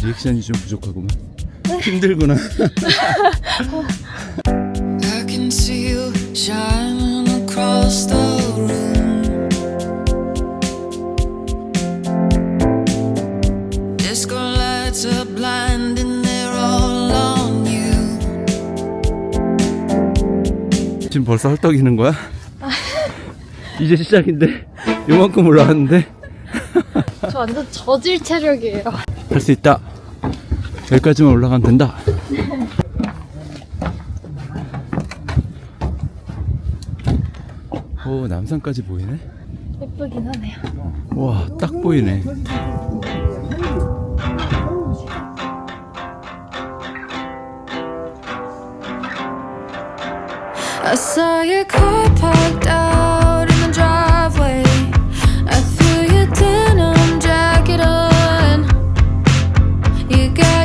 리액션이 좀 부족하구만. 힘들구나. I can see you shining across the room. Disco lights are blinding, they're all on you. 지금 벌써 헐떡이는 거야? 이제 시작인데 요만큼 올라왔는데. 저 완전 저질 체력이에요. 할 수 있다. 여기까지만 올라가면 된다. 오, 남산까지 보이네. 예쁘긴 하네요. 와, 딱 보이네. I saw your car parked out in the driveway. I threw your denim jacket on. You got